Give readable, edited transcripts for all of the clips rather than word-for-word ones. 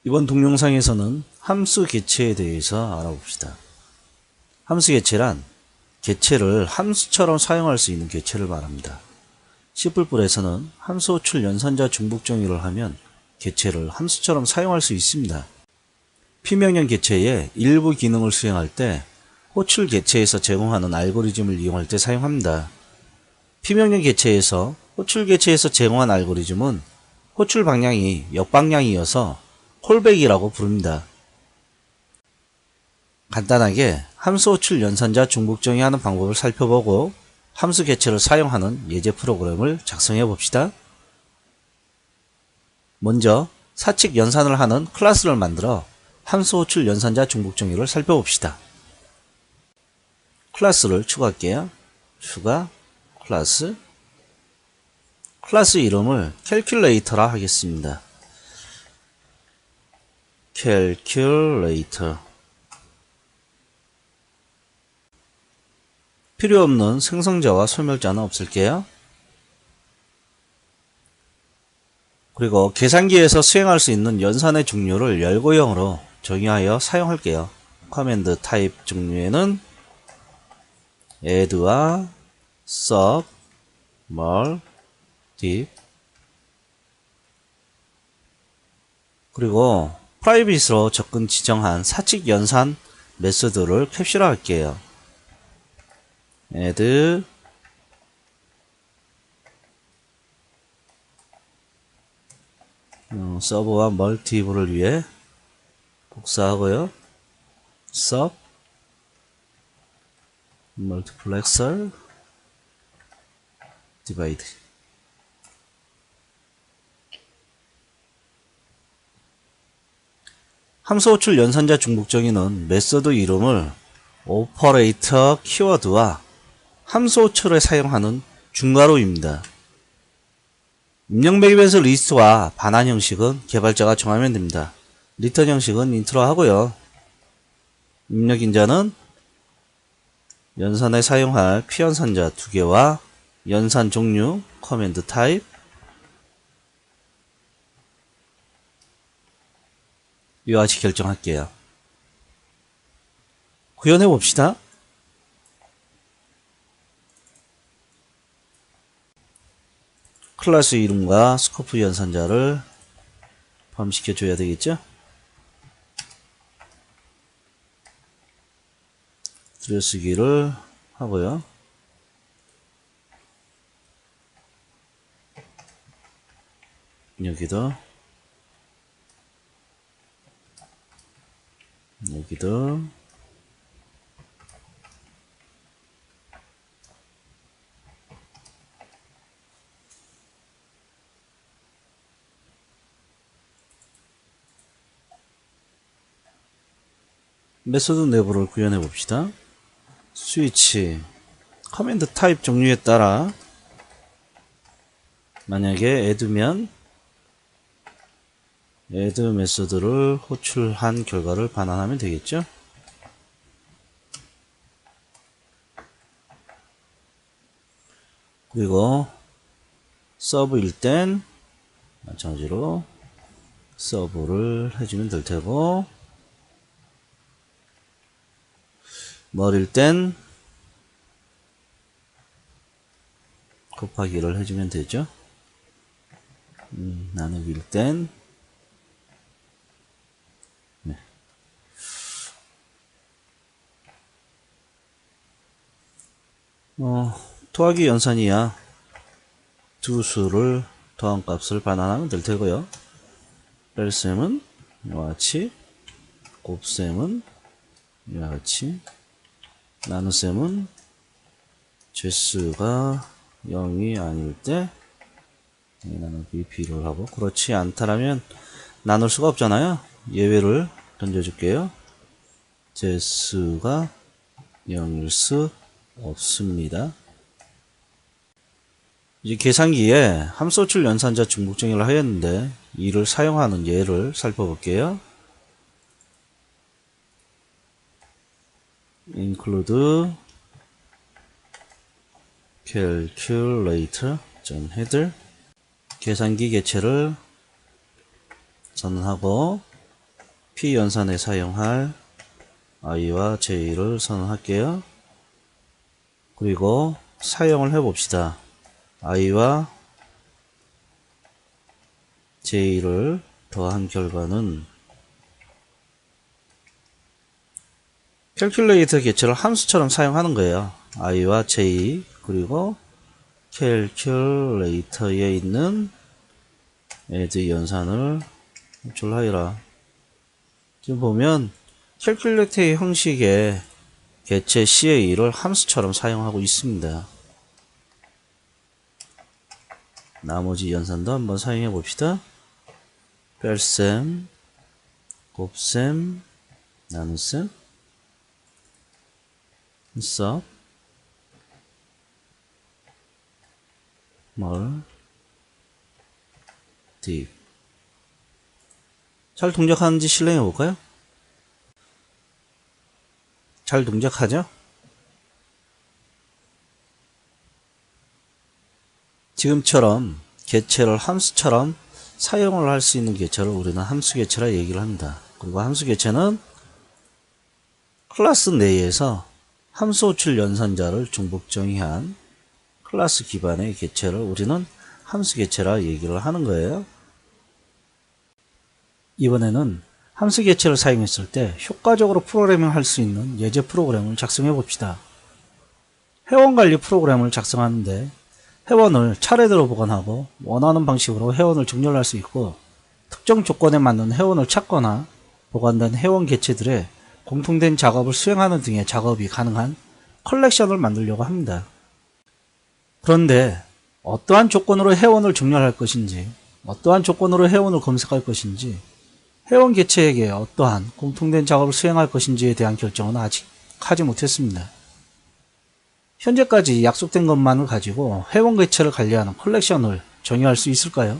이번 동영상에서는 함수 개체에 대해서 알아봅시다. 함수 개체란 개체를 함수처럼 사용할 수 있는 개체를 말합니다. C++에서는 함수 호출 연산자 중복 정의를 하면 개체를 함수처럼 사용할 수 있습니다. P명령 개체의 일부 기능을 수행할 때 호출 개체에서 제공하는 알고리즘을 이용할 때 사용합니다. P명령 개체에서 호출 개체에서 제공한 알고리즘은 호출 방향이 역방향이어서 콜백이라고 부릅니다. 간단하게 함수 호출 연산자 중복 정의하는 방법을 살펴보고 함수 개체를 사용하는 예제 프로그램을 작성해 봅시다. 먼저 사칙 연산을 하는 클래스를 만들어 함수 호출 연산자 중복 정의를 살펴봅시다. 클래스를 추가할게요. 추가 클래스 이름을 calculator라 하겠습니다. calculator 필요없는 생성자와 소멸자는 없앨게요. 그리고 계산기에서 수행할 수 있는 연산의 종류를 열고형으로 정의하여 사용할게요. 커맨드 타입 종류에는 add와 sub, mul, diff 그리고 프라이빗으로 접근 지정한 사칙 연산 메소드를 캡슐화할게요. add 서브와 멀티브를 위해 복사하고요. sub multiplexer divide 함수 호출 연산자 중복 정의는 메소드 이름을 오퍼레이터 키워드와 함수 호출에 사용하는 중괄호입니다. 입력 매입에서 리스트와 반환 형식은 개발자가 정하면 됩니다. 리턴 형식은 인트로 하고요. 입력 인자는 연산에 사용할 피연산자 2개와 연산 종류 커맨드 타입 이와 같이 결정할게요. 구현해 봅시다. 클래스 이름과 스코프 연산자를 포함시켜 줘야 되겠죠? 들여쓰기를 하고요. 여기도 메소드 내부를 구현해 봅시다. 스위치 커맨드 타입 종류에 따라 만약에 add면 add 메소드를 호출한 결과를 반환하면 되겠죠. 그리고 서브일 땐 마찬가지로 서브를 해주면 될 테고 멀일 땐 곱하기를 해주면 되죠. 나누기일 땐 네. 더하기 연산이야 두 수를 더한 값을 반환하면 될 테고요. 뺄셈은 이와 같이, 곱셈은 이와 같이, 나눗셈은 제수가 0이 아닐 때 나누기 b를 하고 그렇지 않다라면 나눌 수가 없잖아요. 예외를 던져줄게요. 제수가 0일 수 없습니다. 이제 계산기에 함수 호출 연산자 중복 정의를 하였는데 이를 사용하는 예를 살펴볼게요. include calculator.header 계산기 개체를 선언하고 P 연산에 사용할 i와 j를 선언할게요. 그리고 사용을 해봅시다. i와 j를 더한 결과는 캘큘레이터 개체를 함수처럼 사용하는 거예요. i와 j 그리고 캘큘레이터에 있는 add 연산을 합출하여라. 지금 보면 캘큘레이터의 형식의 개체 CA를 함수처럼 사용하고 있습니다. 나머지 연산도 한번 사용해 봅시다. 뺄셈, 곱셈, 나눗셈, 섭, 멀, 딥. 잘 동작하는지 실행해 볼까요? 잘 동작하죠? 지금처럼 개체를 함수처럼 사용을 할 수 있는 개체를 우리는 함수 개체라 얘기를 합니다. 그리고 함수 개체는 클래스 내에서 함수 호출 연산자를 중복 정의한 클래스 기반의 개체를 우리는 함수 개체라 얘기를 하는 거예요. 이번에는 함수 개체를 사용했을 때 효과적으로 프로그래밍 할 수 있는 예제 프로그램을 작성해 봅시다. 회원 관리 프로그램을 작성하는데 회원을 차례대로 보관하고 원하는 방식으로 회원을 정렬할 수 있고 특정 조건에 맞는 회원을 찾거나 보관된 회원 개체들의 공통된 작업을 수행하는 등의 작업이 가능한 컬렉션을 만들려고 합니다. 그런데 어떠한 조건으로 회원을 정렬할 것인지, 어떠한 조건으로 회원을 검색할 것인지, 회원 개체에게 어떠한 공통된 작업을 수행할 것인지에 대한 결정은 아직 하지 못했습니다. 현재까지 약속된 것만을 가지고 회원 개체를 관리하는 컬렉션을 정의할 수 있을까요?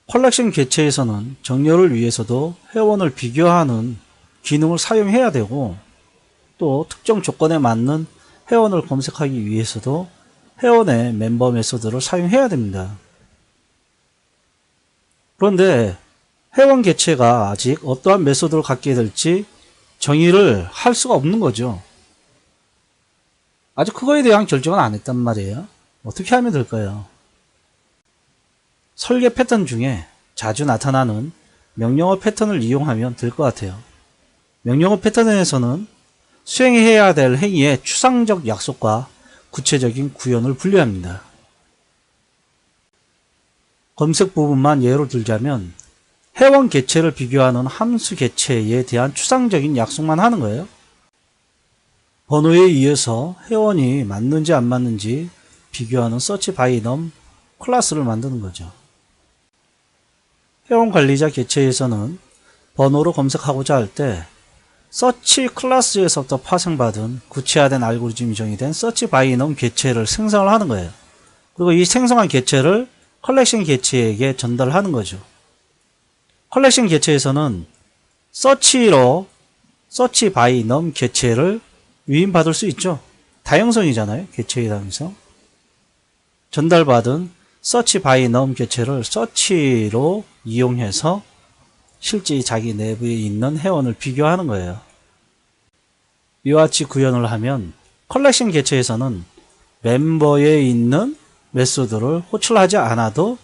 컬렉션 개체에서는 정렬을 위해서도 회원을 비교하는 기능을 사용해야 되고 또 특정 조건에 맞는 회원을 검색하기 위해서도 회원의 멤버 메소드를 사용해야 됩니다. 그런데 회원 개체가 아직 어떠한 메소드를 갖게 될지 정의를 할 수가 없는 거죠. 아직 그거에 대한 결정은 안 했단 말이에요. 어떻게 하면 될까요? 설계 패턴 중에 자주 나타나는 명령어 패턴을 이용하면 될 것 같아요. 명령어 패턴에서는 수행해야 될 행위의 추상적 약속과 구체적인 구현을 분리합니다. 검색 부분만 예로 들자면 회원 개체를 비교하는 함수 개체에 대한 추상적인 약속만 하는 거예요. 번호에 의해서 회원이 맞는지 안 맞는지 비교하는 search by num 클래스를 만드는 거죠. 회원 관리자 개체에서는 번호로 검색하고자 할 때 search 클래스에서부터 파생받은 구체화된 알고리즘이 정의된 search by num 개체를 생성을 하는 거예요. 그리고 이 생성한 개체를 컬렉션 개체에게 전달하는 거죠. 컬렉션 개체에서는 search로 search by num 개체를 위임받을 수 있죠. 다형성이잖아요. 개체에 대해서. 전달받은 search by num 개체를 search로 이용해서 실제 자기 내부에 있는 회원을 비교하는 거예요. 이와 같이 구현을 하면 컬렉션 개체에서는 멤버에 있는 메소드를 호출하지 않아도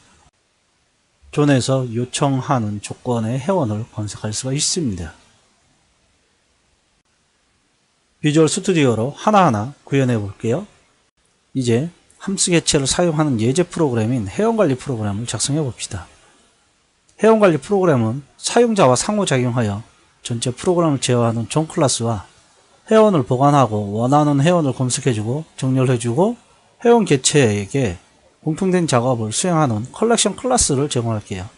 존에서 요청하는 조건의 회원을 검색할 수가 있습니다. 비주얼 스튜디오로 하나하나 구현해 볼게요. 이제 함수 개체를 사용하는 예제 프로그램인 회원관리 프로그램을 작성해 봅시다. 회원관리 프로그램은 사용자와 상호작용하여 전체 프로그램을 제어하는 존 클래스와 회원을 보관하고 원하는 회원을 검색해주고 정렬해주고 회원 개체에게 공통된 작업을 수행하는 컬렉션 클래스를 제공할게요.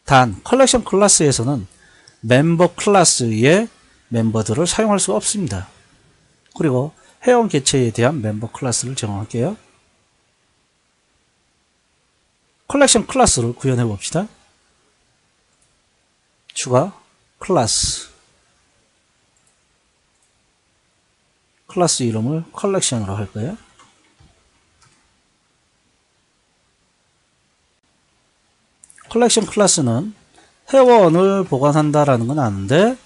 단 컬렉션 클래스에서는 멤버 클래스의 멤버들을 사용할 수가 없습니다. 그리고 회원 개체에 대한 멤버 클래스를 제공할게요. 컬렉션 클래스를 구현해 봅시다. 추가 클래스 클래스 이름을 컬렉션으로 할 거예요. 컬렉션 클래스는 회원을 보관한다라는 건 아는데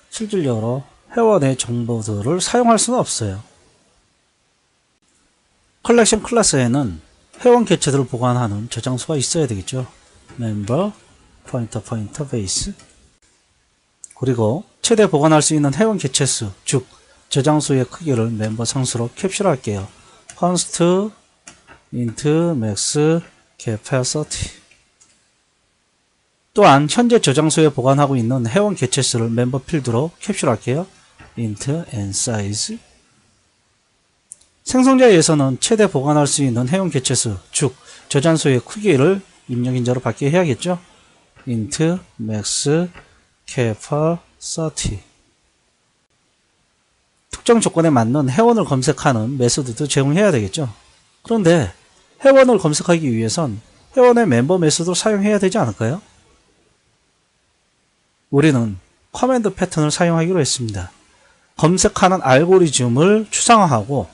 실질적으로 회원의 정보들을 사용할 수는 없어요. 컬렉션 클래스에는 회원 개체들을 보관하는 저장소가 있어야 되겠죠. 멤버, 포인터, 베이스. 그리고 최대 보관할 수 있는 회원 개체수, 즉 저장소의 크기를 멤버 상수로 캡슐할게요. const int max capacity. 또한 현재 저장소에 보관하고 있는 회원 개체수를 멤버 필드로 캡슐할게요. int n size. 생성자에서는 최대 보관할 수 있는 회원 개체수, 즉 저장소의 크기를 입력인자로 받게 해야겠죠. int max capacity. 특정 조건에 맞는 회원을 검색하는 메소드도 제공해야 되겠죠. 그런데 회원을 검색하기 위해선 회원의 멤버 메소드를 사용해야 되지 않을까요? 우리는 커맨드 패턴을 사용하기로 했습니다. 검색하는 알고리즘을 추상화하고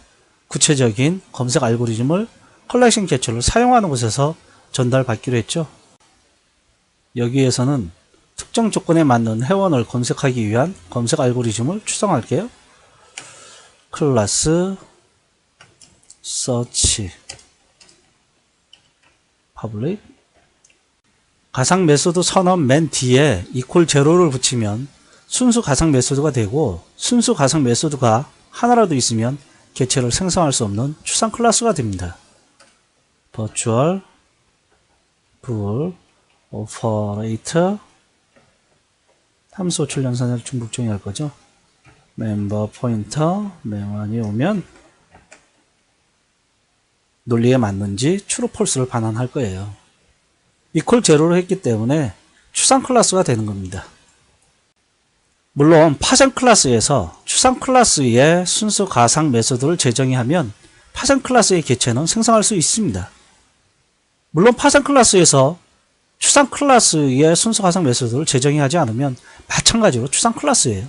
구체적인 검색 알고리즘을 컬렉션 개체를 사용하는 곳에서 전달받기로 했죠. 여기에서는 특정 조건에 맞는 회원을 검색하기 위한 검색 알고리즘을 추상할게요. 클래스 search public. 가상 메소드 선언 맨 뒤에 equal 제로를 붙이면 순수 가상 메소드가 되고, 순수 가상 메소드가 하나라도 있으면 개체를 생성할 수 없는 추상 클래스가 됩니다. virtual bool operator. 함수 호출 연산을 중복 정의할 거죠. 멤버 포인터 멤버이 오면 논리에 맞는지 true, false를 반환할 거예요. equal 제로를 했기 때문에 추상 클래스가 되는 겁니다. 물론 파생 클래스에서 추상 클래스의 순수 가상 메소드를 재정의하면 파생 클래스의 개체는 생성할 수 있습니다. 물론 파생 클래스에서 추상 클래스의 순수 가상 메소드를 재정의하지 않으면 마찬가지로 추상 클래스예요.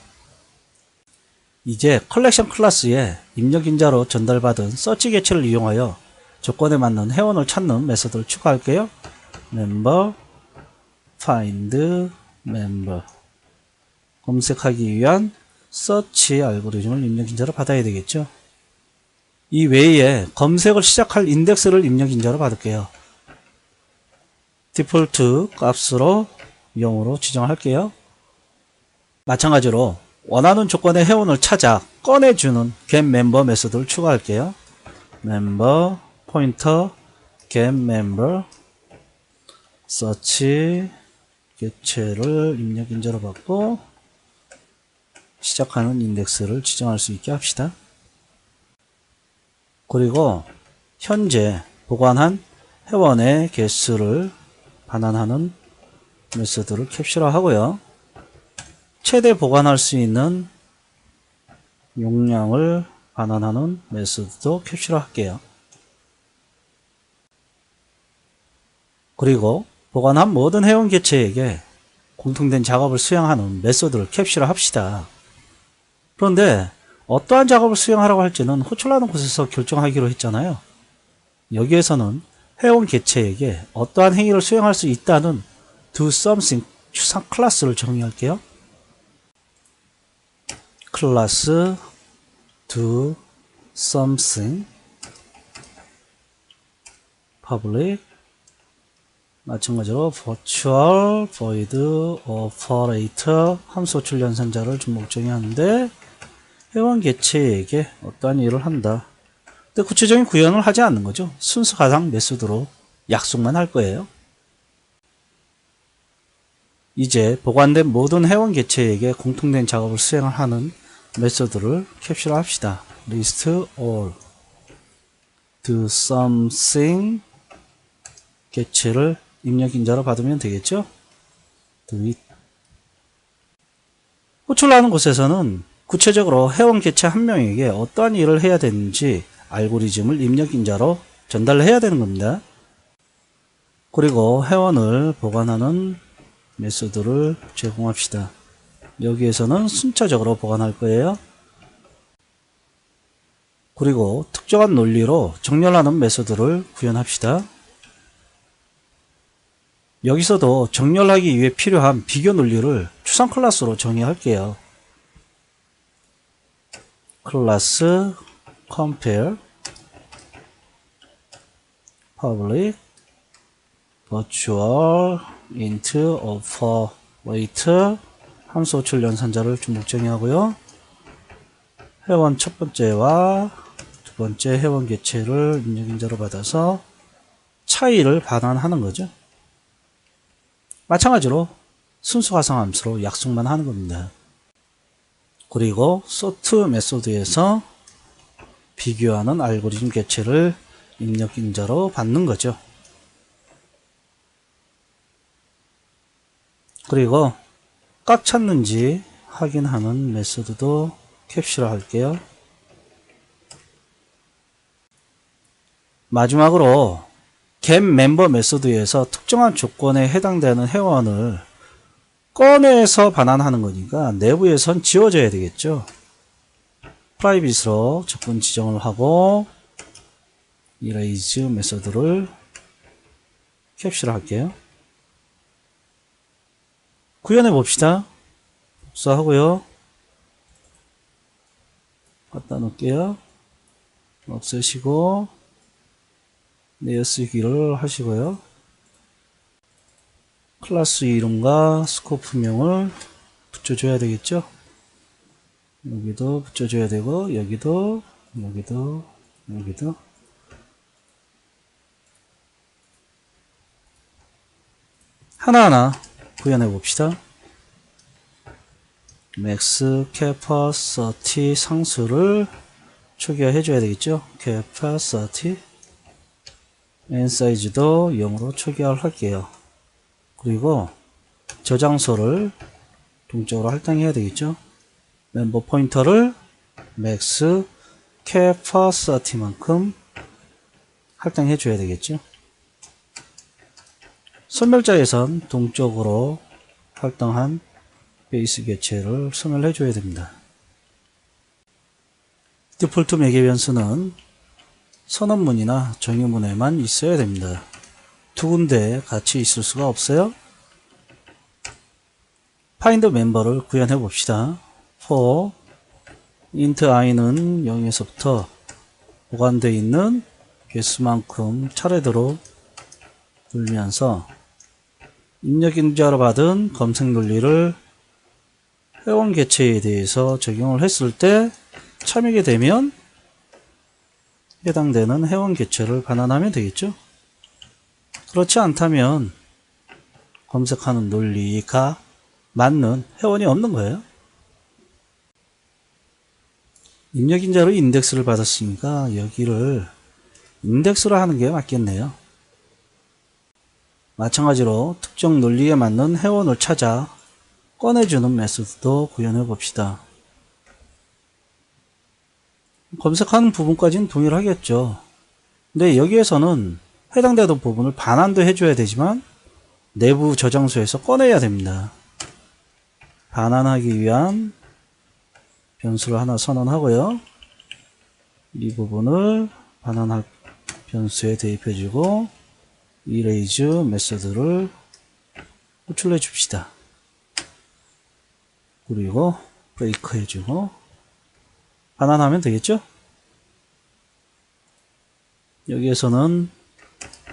이제 컬렉션 클래스에 입력인자로 전달받은 서치 개체를 이용하여 조건에 맞는 회원을 찾는 메소드를 추가할게요. member find member. 검색하기 위한 서치 알고리즘을 입력인자로 받아야 되겠죠. 이 외에 검색을 시작할 인덱스를 입력인자로 받을게요. 디폴트 값으로 0으로 지정할게요. 마찬가지로 원하는 조건의 회원을 찾아 꺼내주는 getMember 메소드를 추가할게요. member 포인터 getMember search 개체를 입력인자로 받고 시작하는 인덱스를 지정할 수 있게 합시다. 그리고 현재 보관한 회원의 개수를 반환하는 메소드를 캡슐화하고요. 최대 보관할 수 있는 용량을 반환하는 메소드도 캡슐화할게요. 그리고 보관한 모든 회원 개체에게 공통된 작업을 수행하는 메소드를 캡슐화합시다. 그런데 어떠한 작업을 수행하라고 할지는 호출하는 곳에서 결정하기로 했잖아요. 여기에서는 회원 개체에게 어떠한 행위를 수행할 수 있다는 do something 추상 클래스를 정의할게요. 클래스 do something public. 마찬가지로 virtual void operator 함수 호출 연산자를 주목 정의하는데 회원 개체에게 어떠한 일을 한다. 근데 구체적인 구현을 하지 않는 거죠. 순수 가상 메소드로 약속만 할 거예요. 이제 보관된 모든 회원 개체에게 공통된 작업을 수행하는 메소드를 캡슐합시다. list all do something 개체를 입력인자로 받으면 되겠죠. do it. 호출하는 곳에서는 구체적으로 회원 개체 한 명에게 어떠한 일을 해야 되는지 알고리즘을 입력인자로 전달해야 되는 겁니다. 그리고 회원을 보관하는 메소드를 제공합시다. 여기에서는 순차적으로 보관할 거예요. 그리고 특정한 논리로 정렬하는 메소드를 구현합시다. 여기서도 정렬하기 위해 필요한 비교 논리를 추상 클래스로 정의할게요. 클래스 compare public virtual int operator 함수 호출 연산자를 중복 정의하고요. 회원 첫 번째와 두 번째 회원 개체를 입력인자로 받아서 차이를 반환하는 거죠. 마찬가지로 순수 화성 함수로 약속만 하는 겁니다. 그리고 sort 메소드에서 비교하는 알고리즘 개체를 입력인자로 받는 거죠. 그리고 꽉 찼는지 확인하는 메소드도 캡슐화 할게요. 마지막으로 get member 메소드에서 특정한 조건에 해당되는 회원을 꺼내서 반환하는 거니까 내부에선 지워져야 되겠죠. 프라이빗으로 접근 지정을 하고 erase 메소드를 캡슐화 할게요. 구현해 봅시다. 복사하고요. 갖다 놓을게요. 없애시고 내어쓰기를 하시고요. 클래스 이름과 스코프명을 붙여줘야 되겠죠. 여기도 붙여줘야 되고 여기도 하나하나 구현해 봅시다. max capacity 상수를 초기화해 줘야 되겠죠. capacity n 사이즈도 0으로 초기화를 할게요. 그리고 저장소를 동적으로 할당해야 되겠죠. 멤버 포인터를 max capacity만큼 할당해 줘야 되겠죠. 소멸자에선 동적으로 할당한 베이스 개체를 소멸해 줘야 됩니다. 디폴트 매개 변수는 선언문이나 정의문에만 있어야 됩니다. 두 군데 같이 있을 수가 없어요. find 멤버를 구현해 봅시다. for int i는 0에서부터 보관되어 있는 개수만큼 차례대로 돌리면서 입력인자로 받은 검색 논리를 회원 개체에 대해서 적용을 했을 때 참이게 되면 해당되는 회원 개체를 반환하면 되겠죠. 그렇지 않다면 검색하는 논리가 맞는 회원이 없는 거예요. 입력인자로 인덱스를 받았으니까 여기를 인덱스로 하는 게 맞겠네요. 마찬가지로 특정 논리에 맞는 회원을 찾아 꺼내주는 메소드도 구현해 봅시다. 검색하는 부분까지는 동일하겠죠. 근데 여기에서는 해당되는 부분을 반환도 해줘야 되지만 내부 저장소에서 꺼내야 됩니다. 반환하기 위한 변수를 하나 선언하고요. 이 부분을 반환할 변수에 대입해주고 erase 메소드를 호출해 줍시다. 그리고 브레이크 해주고 반환하면 되겠죠? 여기에서는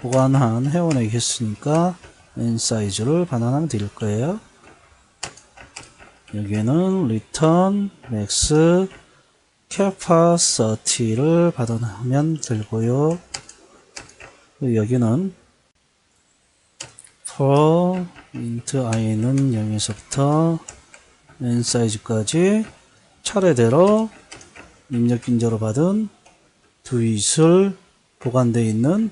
보관한 회원의 개수니까 n 사이즈를 반환하면 될 거예요. 여기에는 return max capacity를 반환하면 되고요. 여기는 for int i는 0에서부터 n 사이즈까지 차례대로 입력인자로 받은 두잇을 보관되어 있는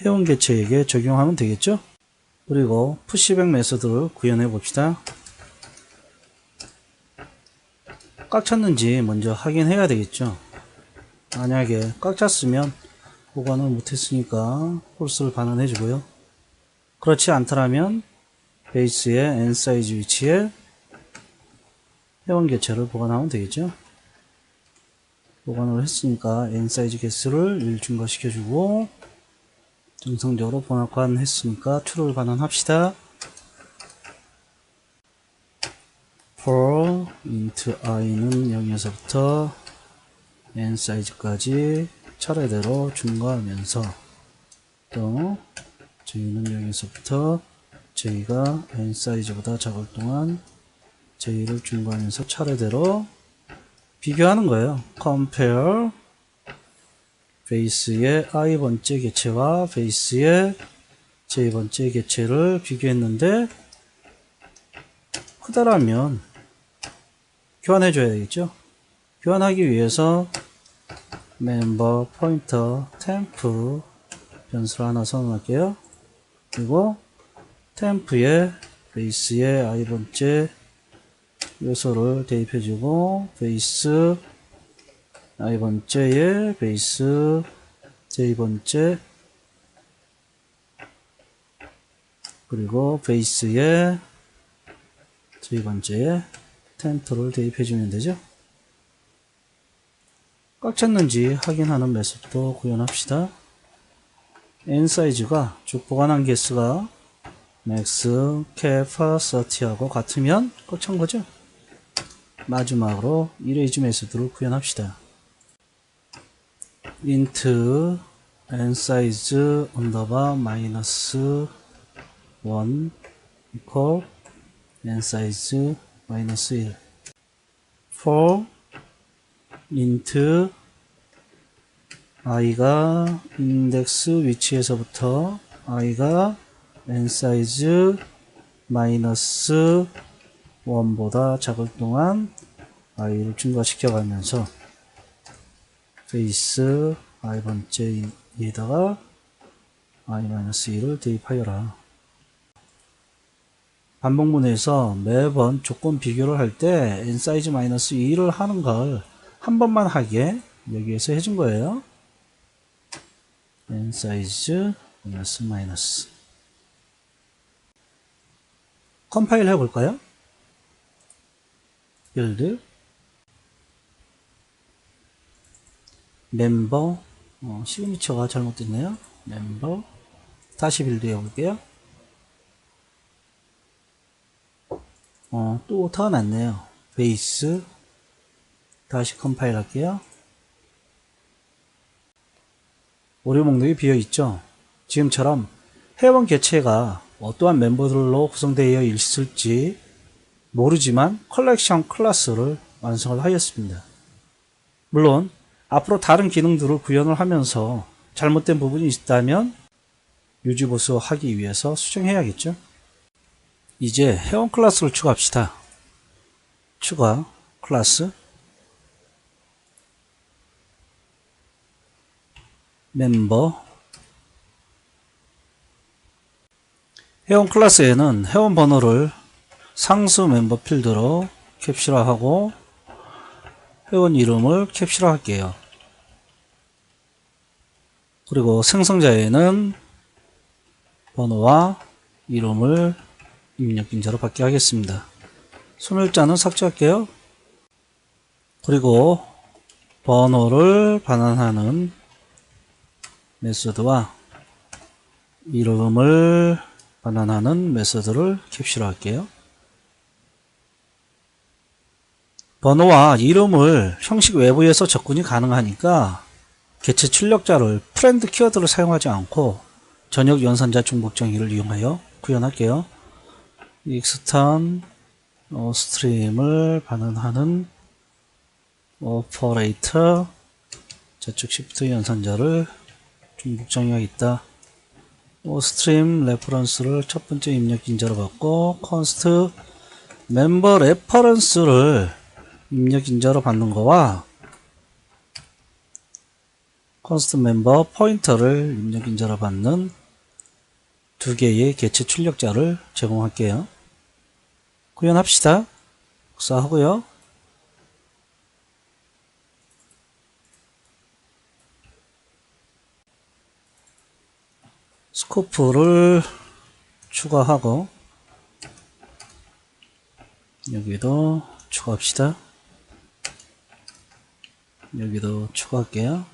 회원 개체에게 적용하면 되겠죠. 그리고 푸시백 메소드를 구현해 봅시다. 꽉 찼는지 먼저 확인해야 되겠죠. 만약에 꽉 찼으면 보관을 못했으니까 홀스를 반환해 주고요. 그렇지 않더라면 베이스의 n 사이즈 위치에 회원 개체를 보관하면 되겠죠. 보관을 했으니까 n 사이즈 개수를 1 증가시켜주고 정상적으로 번역관 했으니까 true를 반환합시다. for int i는 0에서부터 n 사이즈까지 차례대로 증가하면서 또 j는 0에서부터 j가 n 사이즈보다 작을 동안 j를 증가하면서 차례대로 비교하는 거예요. compare 베이스의 i번째 개체와 베이스의 j번째 개체를 비교했는데 크다라면 교환해 줘야 되겠죠. 교환하기 위해서 member pointer temp 변수를 하나 선언할게요. 그리고 temp에 베이스의 i번째 요소를 대입해주고 베이스 i번째에 베이스 j번째 그리고 베이스에 j번째에 텐트를 대입해주면 되죠. 꽉 찼는지 확인하는 메소드도 구현합시다. n 사이즈가 쭉 보관한 개수가 max, cap, 30하고 같으면 꽉 찬 거죠. 마지막으로 erase 메소드를 구현합시다. int n size 언더바 마이너스 1 equal n size 마이너스 1 for int i가 인덱스 위치에서부터 i가 n 사이즈 마이너스 1보다 작을 동안 i를 증가시켜 가면서 베이스 i번째에다가 i-2를 대입하여라. 반복문에서 매번 조건 비교를 할 때 n 사이즈 마이너스 2를 하는 걸 한 번만 하게 여기에서 해준 거예요. n 사이즈 마이너스 컴파일 해볼까요? 빌드 멤버 시그니처가 잘못됐네요. 멤버 다시 빌드 해볼게요. 또 오타가 났네요. 베이스 다시 컴파일 할게요. 오류 목록이 비어있죠. 지금처럼 회원 개체가 어떠한 멤버들로 구성되어 있을지 모르지만 컬렉션 클래스를 완성을 하였습니다. 물론 앞으로 다른 기능들을 구현을 하면서 잘못된 부분이 있다면 유지보수 하기 위해서 수정해야겠죠. 이제 회원 클래스를 추가합시다. 추가 클래스 멤버 회원 클래스에는 회원 번호를 상수 멤버 필드로 캡슐화하고 회원 이름을 캡슐화할게요. 그리고 생성자에는 번호와 이름을 입력 인자로 받게 하겠습니다. 소멸자는 삭제할게요. 그리고 번호를 반환하는 메소드와 이름을 반환하는 메소드를 캡슐화할게요. 번호와 이름을 형식 외부에서 접근이 가능하니까 개체 출력자를 프렌드 키워드를 사용하지 않고 전역 연산자 중복 정의를 이용하여 구현할게요. 익스턴 스트림을 반환하는 오퍼레이터 좌측 시프트 연산자를 중복 정의하겠다. 스트림 레퍼런스를 첫 번째 입력 인자로 받고 컨스트 멤버 레퍼런스를 입력 인자로 받는 거와 컨스트 멤버 포인터를 입력 인자로 받는 두 개의 개체 출력자를 제공할게요. 구현합시다. 복사하고요. 스코프를 추가하고 여기도 추가합시다. 여기도 추가할게요.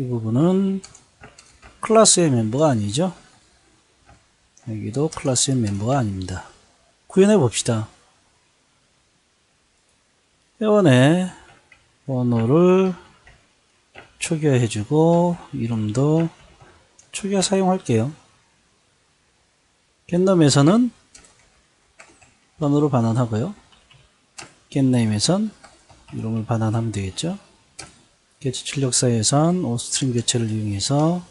이 부분은 클래스의 멤버가 아니죠. 여기도 클래스의 멤버가 아닙니다. 구현해 봅시다. 회원의 번호를 초기화해주고 이름도 초기화 사용할게요. 겟넘에서는 번호를 반환하고요. 겟네임에선 이름을 반환하면 되겠죠. 개체 출력사에선 오스트림 개체를 이용해서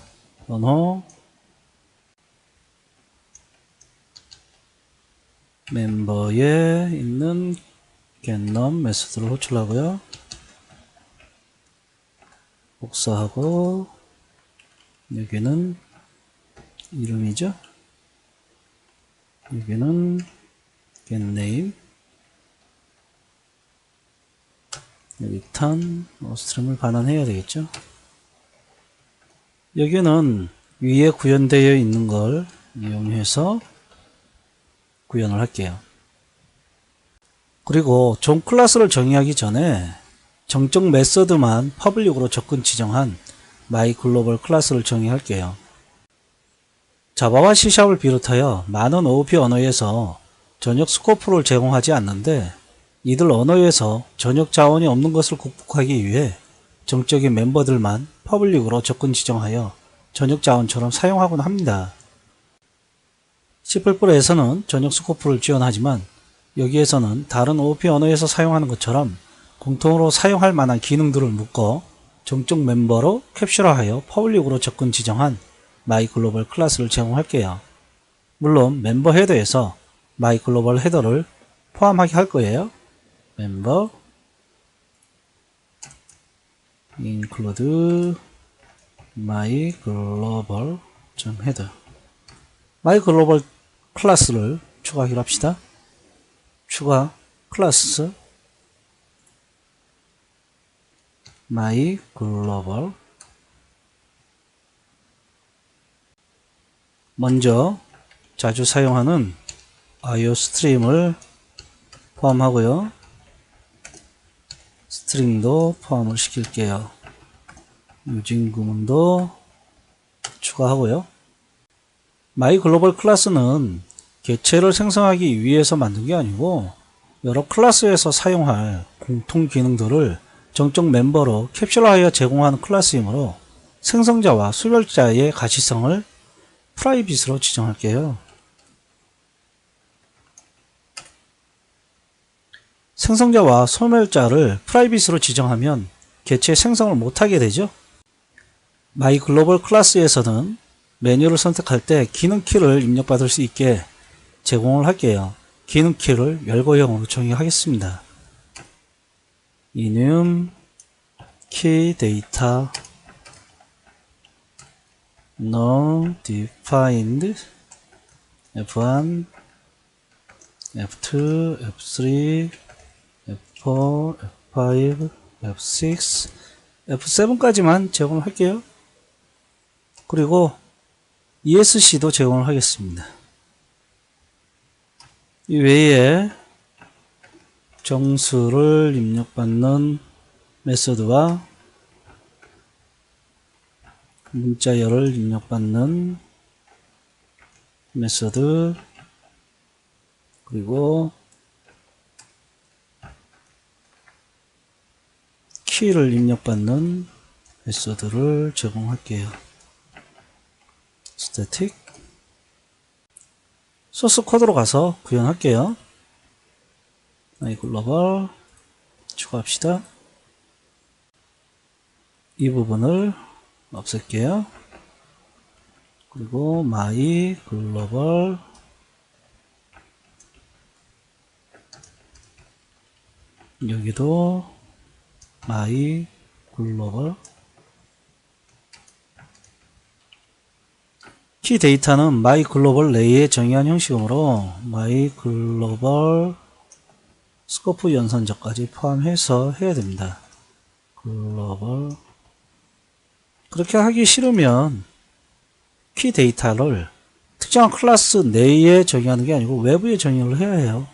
번호 멤버에 있는 겟넘 메소드를 호출하고요. 복사하고 여기는 이름이죠. 여기는 getName, 여기 턴 오스트림을 반환해야 되겠죠. 여기는 위에 구현되어 있는 걸 이용해서 구현을 할게요. 그리고 종 클래스를 정의하기 전에 정적 메서드만 퍼블릭으로 접근 지정한 my global 클래스를 정의할게요. 자바와 C샵을 비롯하여 많은 OOP 언어에서 전역 스코프를 제공하지 않는데 이들 언어에서 전역 자원이 없는 것을 극복하기 위해 정적인 멤버들만 퍼블릭으로 접근 지정하여 전역 자원처럼 사용하곤 합니다. C++에서는 전역 스코프를 지원하지만 여기에서는 다른 OOP 언어에서 사용하는 것처럼 공통으로 사용할 만한 기능들을 묶어 정적 멤버로 캡슐화하여 퍼블릭으로 접근 지정한 my global 클래스를 제공할게요. 물론 멤버 헤더에서 my global 헤더를 포함하게 할 거예요. 멤버 include my global header my global 클래스를 추가하기로 합시다. 추가 클래스 my global 먼저 자주 사용하는 iostream을 포함하고요. 스트링도 포함을 시킬게요. 유진 구문도 추가하고요. my global 클래스는 개체를 생성하기 위해서 만든 게 아니고 여러 클래스에서 사용할 공통 기능들을 정적 멤버로 캡슐화하여 제공하는 클래스이므로 생성자와 소멸자의 가시성을 프라이빗으로 지정할게요. 생성자와 소멸자를 프라이빗으로 지정하면 개체 생성을 못하게 되죠. my global 클래스에서는 메뉴를 선택할 때 기능 키를 입력받을 수 있게 제공을 할게요. 기능 키를 열거형으로 정의하겠습니다. enum key data non-defined f1, f2, f3, f4, f5, f6, f7까지만 제공을 할게요. 그리고 ESC도 제공을 하겠습니다. 이 외에 정수를 입력받는 메소드와 문자열을 입력받는 메소드 그리고 키를 입력받는 메소드를 제공할게요. static 소스 코드로 가서 구현할게요. my global 추가합시다. 이 부분을 없앨게요. 그리고 my global 여기도 my global 키 데이터는 my global 내에 정의한 형식이므로 my global 스코프 연산자까지 포함해서 해야 됩니다. 글로벌 그렇게 하기 싫으면 키 데이터를 특정한 클래스 내에 정의하는 게 아니고 외부에 정의를 해야 해요.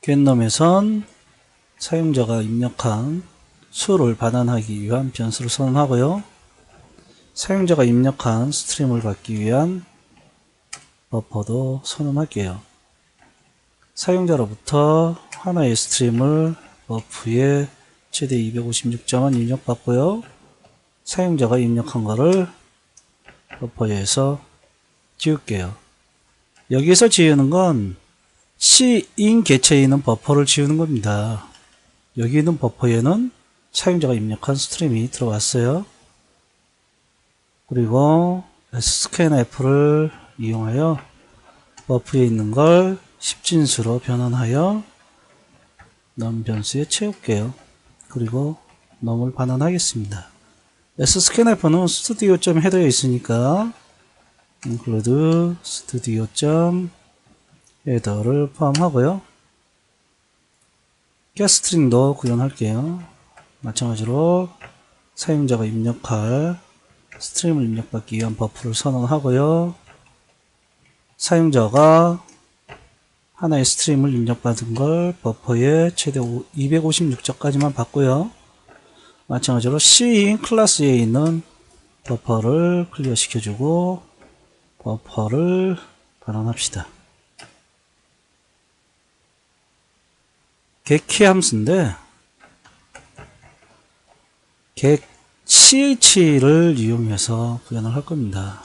겟넘에선 사용자가 입력한 수를 반환하기 위한 변수를 선언하고요. 사용자가 입력한 스트림을 받기 위한 버퍼도 선언할게요. 사용자로부터 하나의 스트림을 버프에 최대 256점은 입력받고요. 사용자가 입력한 거를 버퍼에서 지울게요. 여기서 지우는 건 C인 개체에 있는 버퍼를 지우는 겁니다. 여기 있는 버퍼에는 사용자가 입력한 스트림이 들어왔어요. 그리고 scanf를 이용하여 버프에 있는 걸 10진수로 변환하여 num 변수에 채울게요. 그리고 num을 반환하겠습니다. scanf는 studio.header에 있으니까 include studio.header를 포함하고요. getString도 구현할게요. 마찬가지로 사용자가 입력할 스트림을 입력받기 위한 버프를 선언하고요. 사용자가 하나의 스트림을 입력받은 걸 버퍼에 최대 256점까지만 받고요. 마찬가지로 C인 클래스에 있는 버퍼를 클리어 시켜주고 버퍼를 반환합시다. getKey 함수인데 getch를 이용해서 구현을 할 겁니다.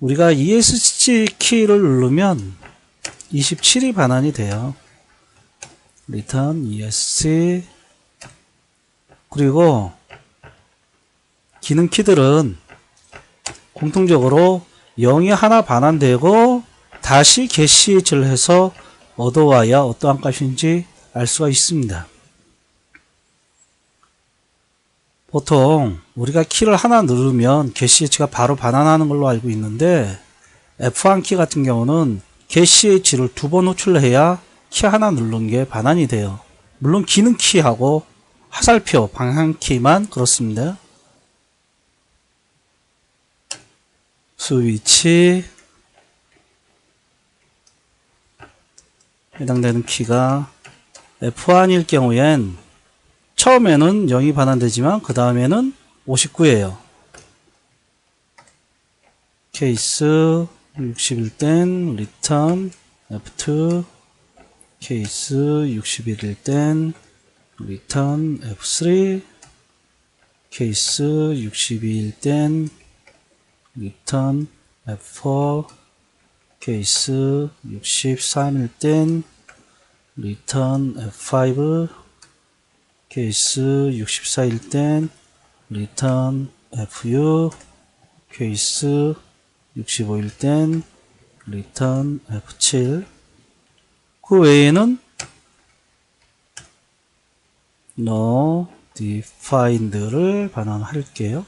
우리가 ESC 키를 누르면 27이 반환이 돼요. return ESC. 그리고 기능 키들은 공통적으로 0이 하나 반환되고 다시 getch를 해서 얻어와야 어떠한 값인지 알 수가 있습니다. 보통 우리가 키를 하나 누르면 getch가 바로 반환하는 걸로 알고 있는데 F1 키 같은 경우는 getch를 2번 호출을 해야 키 하나 누른 게 반환이 돼요. 물론 기능 키하고 화살표 방향 키만 그렇습니다. 스위치 해당되는 키가 F1일 경우엔 처음에는 0이 반환되지만 그 다음에는 59예요. 케이스 60일 땐 return F2, 케이스 61일 땐 return F3, 케이스 62일 땐 return F4, 케이스 63일 땐 return F5, 케이스 64일 땐 return F6, 케이스 65일 땐 return F7. 그 외에는 no defined를 반환할게요.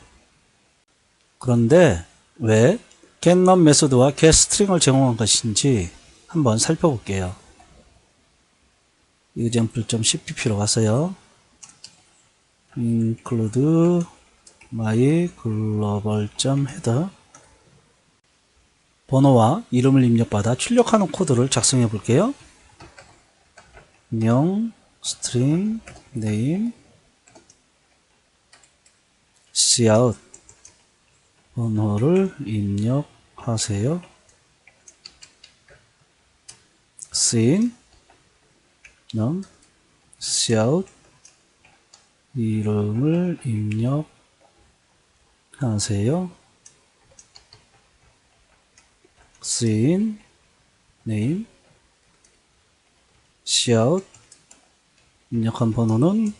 그런데 왜 getNum 메소드와 getString을 제공한 것인지 한번 살펴볼게요. example.cpp로 가서요. include my global.header 번호와 이름을 입력받아 출력하는 코드를 작성해 볼게요. 명 string name cout 번호를 입력하세요. scene num cout 이름을 입력하세요. scene name cout 입력한 번호는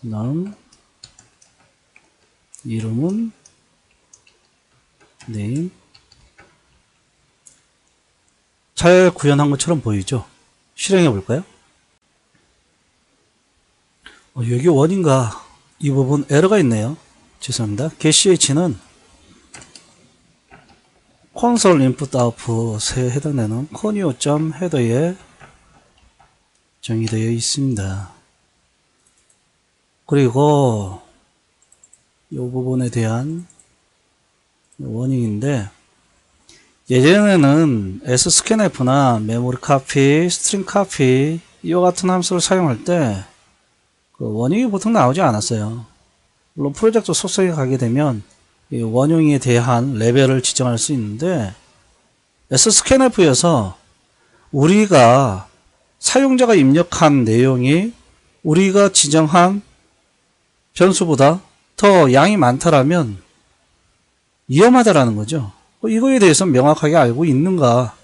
num 이름은 name. 잘 구현한 것처럼 보이죠? 실행해 볼까요? 여기 원인가 이 부분 에러가 있네요. 죄송합니다. getch는 콘솔 인풋 아웃풋에 해당되는 conio.header에 정의되어 있습니다. 그리고 이 부분에 대한 워닝인데 예전에는 scanf나 메모리 카피, 스트링 카피 이와 같은 함수를 사용할 때 그 원형이 보통 나오지 않았어요. 물론 프로젝트 소스에 가게 되면 이 원형에 대한 레벨을 지정할 수 있는데 scanf에서 우리가 사용자가 입력한 내용이 우리가 지정한 변수보다 더 양이 많다라면 위험하다라는 거죠. 이거에 대해서 명확하게 알고 있는가?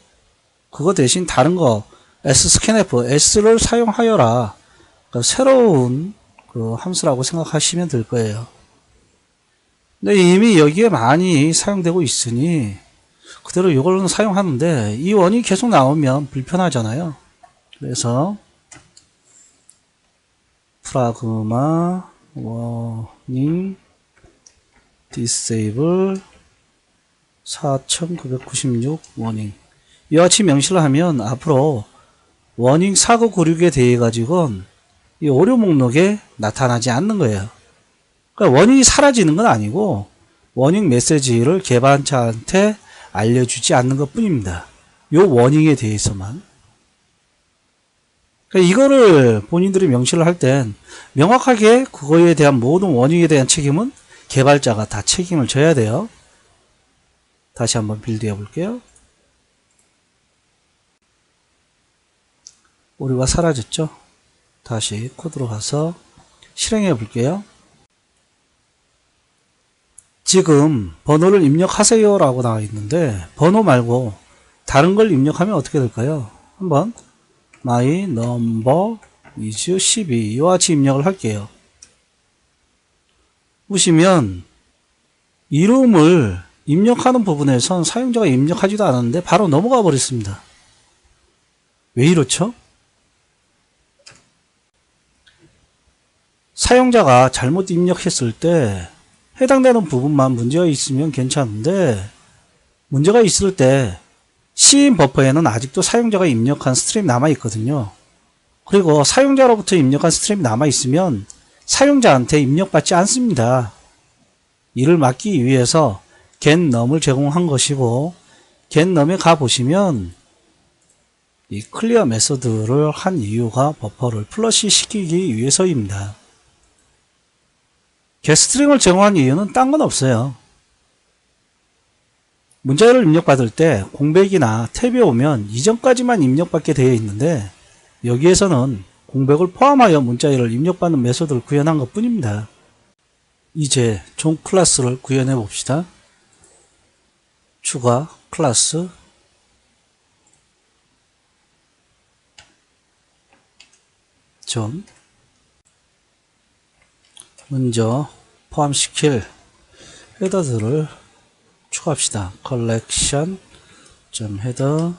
그거 대신 다른 거 scanf, s를 사용하여라. 그러니까 새로운 그 함수라고 생각하시면 될 거예요. 근데 이미 여기에 많이 사용되고 있으니 그대로 이걸로 사용하는데 이 원이 계속 나오면 불편하잖아요. 그래서 프라그마 워닝 디세이블 4996 워닝 이와 같이 명시를 하면 앞으로 워닝 4996에 대해 가지고는 이 오류 목록에 나타나지 않는 거예요. 그러니까 원인이 사라지는 건 아니고 워닝 메시지를 개발자한테 알려주지 않는 것 뿐입니다. 요 워닝에 대해서만. 그러니까 이거를 본인들이 명시를 할 땐 명확하게 그거에 대한 모든 워닝에 대한 책임은 개발자가 다 책임을 져야 돼요. 다시 한번 빌드해 볼게요. 오류가 사라졌죠? 다시 코드로 가서 실행해 볼게요. 지금 번호를 입력하세요 라고 나와 있는데 번호 말고 다른 걸 입력하면 어떻게 될까요? 한번 my number is 12 이와 같이 입력을 할게요. 보시면 이름을 입력하는 부분에선 사용자가 입력하지도 않았는데 바로 넘어가 버렸습니다. 왜 이렇죠? 사용자가 잘못 입력했을 때 해당되는 부분만 문제가 있으면 괜찮은데 문제가 있을 때 시인 버퍼에는 아직도 사용자가 입력한 스트림이 남아 있거든요. 그리고 사용자로부터 입력한 스트림이 남아 있으면 사용자한테 입력받지 않습니다. 이를 막기 위해서 getNum을 제공한 것이고 getNum에 가보시면 이 클리어 메서드를 한 이유가 버퍼를 플러시 시키기 위해서입니다. getString을 제공한 이유는 딴 건 없어요. 문자열을 입력받을 때 공백이나 탭이 오면 이전까지만 입력받게 되어 있는데 여기에서는 공백을 포함하여 문자열을 입력받는 메소드를 구현한 것 뿐입니다. 이제 종 클래스를 구현해 봅시다. 추가 클래스 좀 먼저 포함시킬 헤더들을 추가합시다. collection.header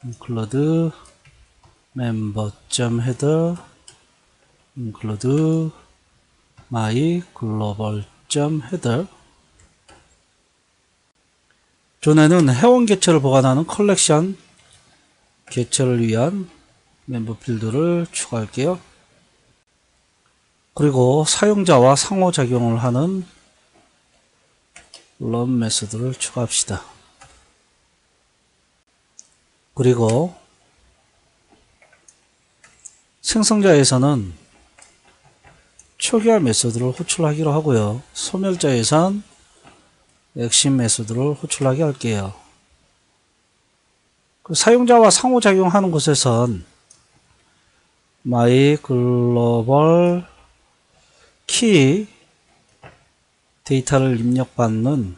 include member.header include my global.header 존에는 회원 개체를 보관하는 컬렉션 개체를 위한 멤버 필드를 추가할게요. 그리고 사용자와 상호작용을 하는 run 메소드를 추가합시다. 그리고 생성자에서는 초기화 메소드를 호출하기로 하고요. 소멸자에선 액션 메소드를 호출하게 할게요. 사용자와 상호작용하는 곳에선 my global key 데이터를 입력받는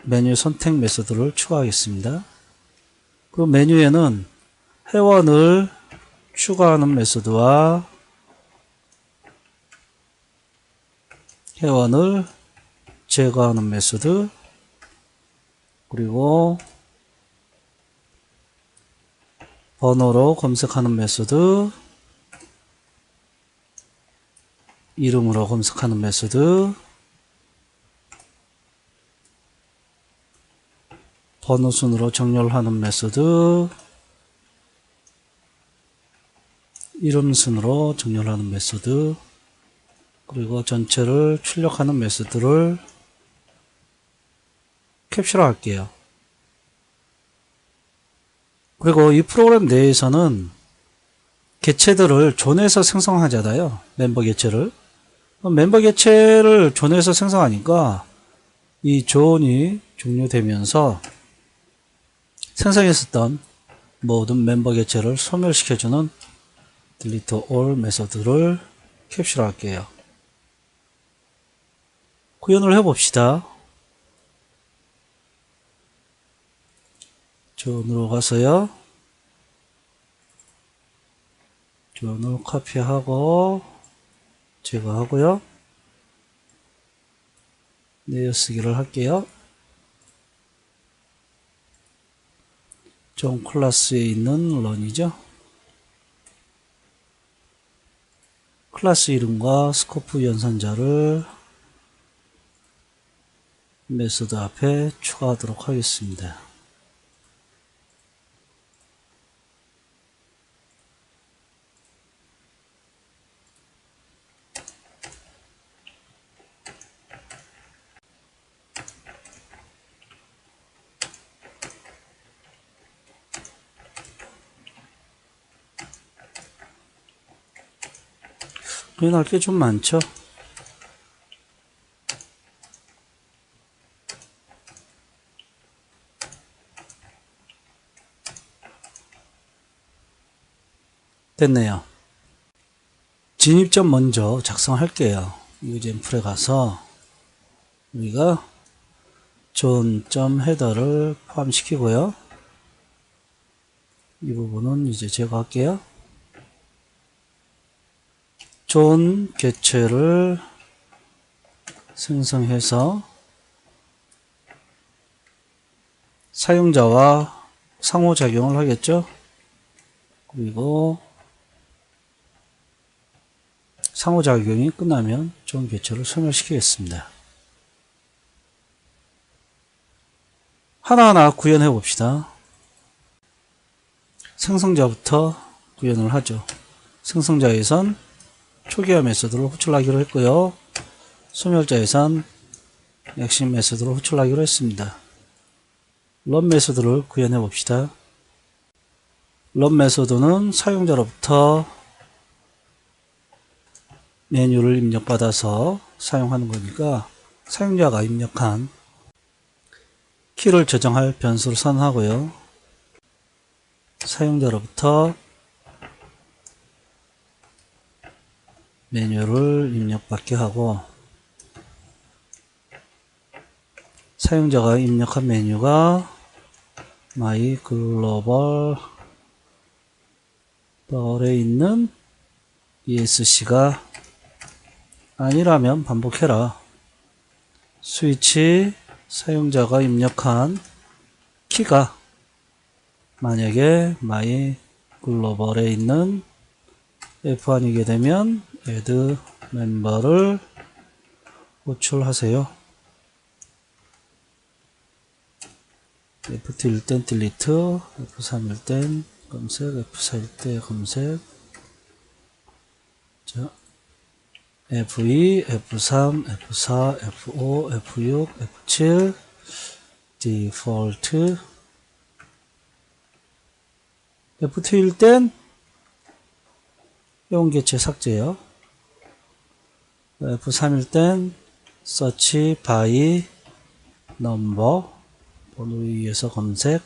메뉴 선택 메소드를 추가하겠습니다. 그 메뉴에는 회원을 추가하는 메소드와 회원을 제거하는 메소드 그리고 번호로 검색하는 메소드 이름으로 검색하는 메소드 번호 순으로 정렬하는 메소드 이름 순으로 정렬하는 메소드 그리고 전체를 출력하는 메소드를 캡처를 할게요. 그리고 이 프로그램 내에서는 개체들을 존에서 생성하잖아요. 멤버 개체를. 멤버 개체를 존에서 생성하니까 이 존이 종료되면서 생성했었던 모든 멤버 개체를 소멸시켜주는 delete all 메소드를 캡슐할게요. 구현을 해봅시다. 존으로 가서요. 존을 카피하고 제거하고요. 내어쓰기를 할게요. 존 클래스에 있는 런이죠. 클래스 이름과 스코프 연산자를 메소드 앞에 추가하도록 하겠습니다. 구현할 게 좀 많죠. 됐네요. 진입점 먼저 작성할게요. 유젠풀에 가서 우리가 존.헤더를 포함시키고요. 이 부분은 이제 제거할게요. 존 개체를 생성해서 사용자와 상호작용을 하겠죠. 그리고 상호작용이 끝나면 존 개체를 소멸시키겠습니다. 하나하나 구현해 봅시다. 생성자부터 구현을 하죠. 생성자에선 초기화 메소드로 호출하기로 했고요. 소멸자에선 액션 메소드로 호출하기로 했습니다. 런 메소드를 구현해 봅시다. 런 메소드는 사용자로부터 메뉴를 입력받아서 사용하는 거니까 사용자가 입력한 키를 저장할 변수를 선언하고요. 사용자로부터 메뉴를 입력받게 하고 사용자가 입력한 메뉴가 my 글로벌에 있는 ESC가 아니라면 반복해라. 스위치 사용자가 입력한 키가 만약에 my 글로벌에 있는 F1이게 되면 add 멤버를 호출하세요. F2일 땐 delete, F3일 땐 검색, F4일 때 검색. 자, F2, F3, F4, F5, F6, F7, default. F2일 땐 회원 개체 삭제요. F3일 땐 search by number 번호에 의해서 검색.